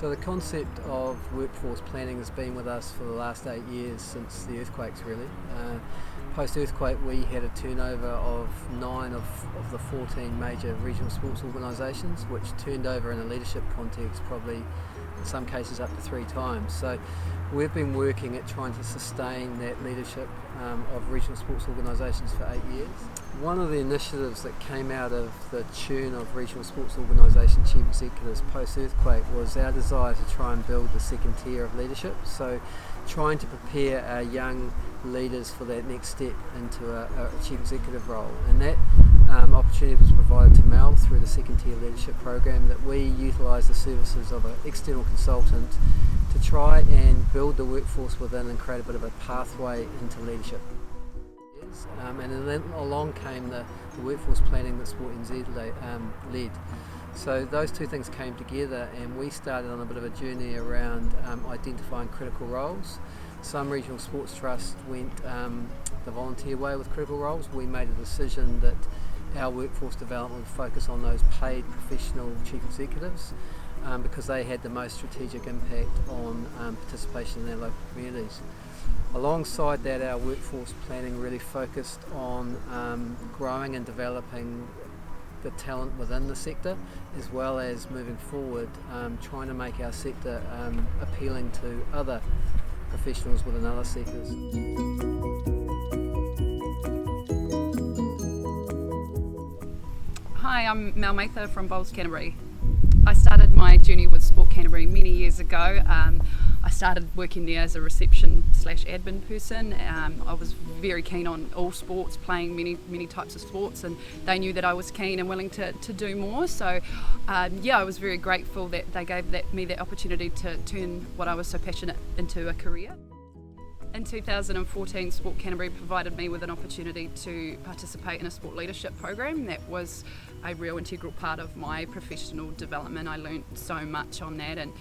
So the concept of workforce planning has been with us for the last 8 years, since the earthquakes really. Post-earthquake we had a turnover of 9 of the 14 major regional sports organisations, which turned over in a leadership context probably in some cases up to 3 times. So we've been working at trying to sustain that leadership of regional sports organisations for 8 years. One of the initiatives that came out of the churn of regional sports organisation chief executives post-earthquake was our desire to try and build the second tier of leadership. So trying to prepare our young leaders for that next step into a chief executive role. And that opportunity was provided to Mel through the second tier leadership program, that we utilise the services of an external consultant to try and build the workforce within and create a bit of a pathway into leadership. And then along came the workforce planning that Sport NZ led. So those two things came together, and we started on a bit of a journey around identifying critical roles. Some regional sports trusts went the volunteer way with critical roles. We made a decision that our workforce development would focus on those paid professional chief executives because they had the most strategic impact on participation in their local communities. Alongside that, our workforce planning really focused on growing and developing the talent within the sector, as well as moving forward, trying to make our sector appealing to other professionals within other sectors. Hi, I'm Mel Mather from Bowls Canterbury. I started my journey with Sport Canterbury many years ago. I started working there as a reception/admin person. I was very keen on all sports, playing many types of sports, and they knew that I was keen and willing to do more. So I was very grateful that they gave me that opportunity to turn what I was so passionate into a career. In 2014, Sport Canterbury provided me with an opportunity to participate in a sport leadership program. That was a real integral part of my professional development. I learnt so much on that, and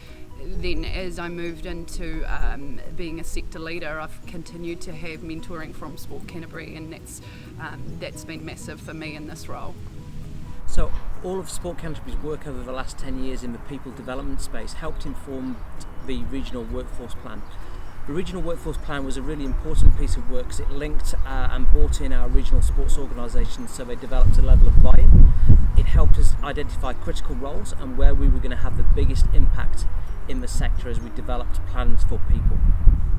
then as I moved into being a sector leader, I've continued to have mentoring from Sport Canterbury, and that's been massive for me in this role. So all of Sport Canterbury's work over the last 10 years in the people development space helped inform the regional workforce plan. The regional workforce plan was a really important piece of work because it linked and brought in our regional sports organisations, so they developed a level of buy-in. It helped us identify critical roles and where we were going to have the biggest impact in the sector as we developed plans for people.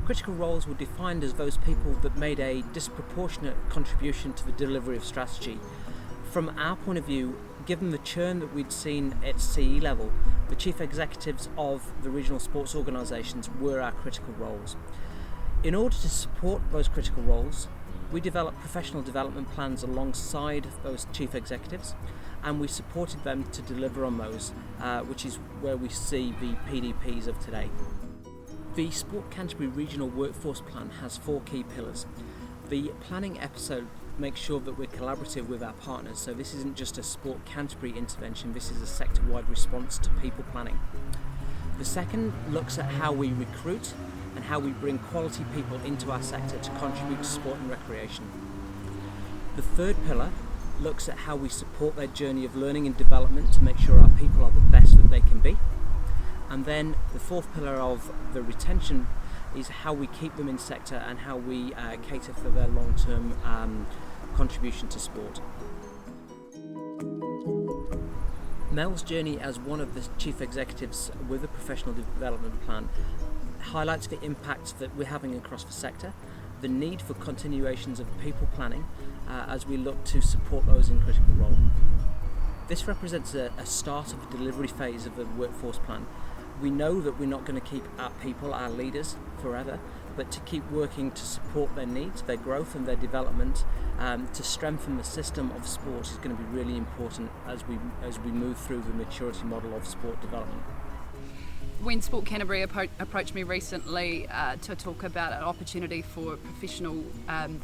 Critical roles were defined as those people that made a disproportionate contribution to the delivery of strategy. From our point of view, given the churn that we'd seen at CE level, the chief executives of the regional sports organisations were our critical roles. In order to support those critical roles, we developed professional development plans alongside those chief executives, and we supported them to deliver on those, which is where we see the PDPs of today. The Sport Canterbury Regional Workforce Plan has 4 key pillars. The planning episode makes sure that we're collaborative with our partners, so this isn't just a Sport Canterbury intervention, this is a sector-wide response to people planning. The second looks at how we recruit and how we bring quality people into our sector to contribute to sport and recreation. The third pillar looks at how we support their journey of learning and development to make sure our people are the best that they can be. And then the fourth pillar of the retention is how we keep them in sector and how we cater for their long-term contribution to sport. Mel's journey as one of the chief executives with a professional development plan highlights the impact that we're having across the sector, the need for continuations of people planning as we look to support those in critical role. This represents a start of the delivery phase of the workforce plan. We know that we're not going to keep our people, our leaders, forever, but to keep working to support their needs, their growth and their development, to strengthen the system of sport is going to be really important as we move through the maturity model of sport development. When Sport Canterbury approached me recently to talk about an opportunity for professional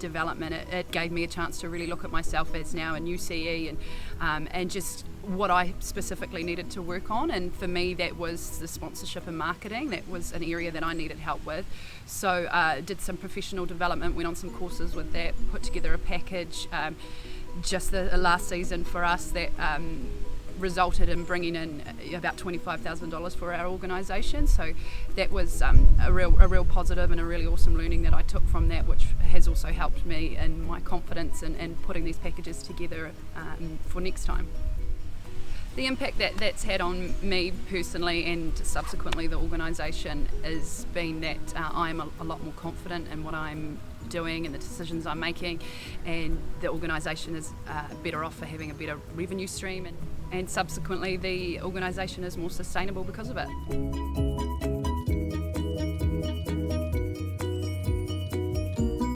development, it gave me a chance to really look at myself as now a new CE and just what I specifically needed to work on. And for me, that was the sponsorship and marketing. That was an area that I needed help with. So did some professional development, went on some courses with that, put together a package. Just the last season for us that resulted in bringing in about $25,000 for our organisation. So that was a real positive and a really awesome learning that I took from that, which has also helped me in my confidence in putting these packages together for next time. The impact that's had on me personally and subsequently the organisation has been that I'm a lot more confident in what I'm doing and the decisions I'm making, and the organisation is better off for having a better revenue stream, and subsequently the organisation is more sustainable because of it.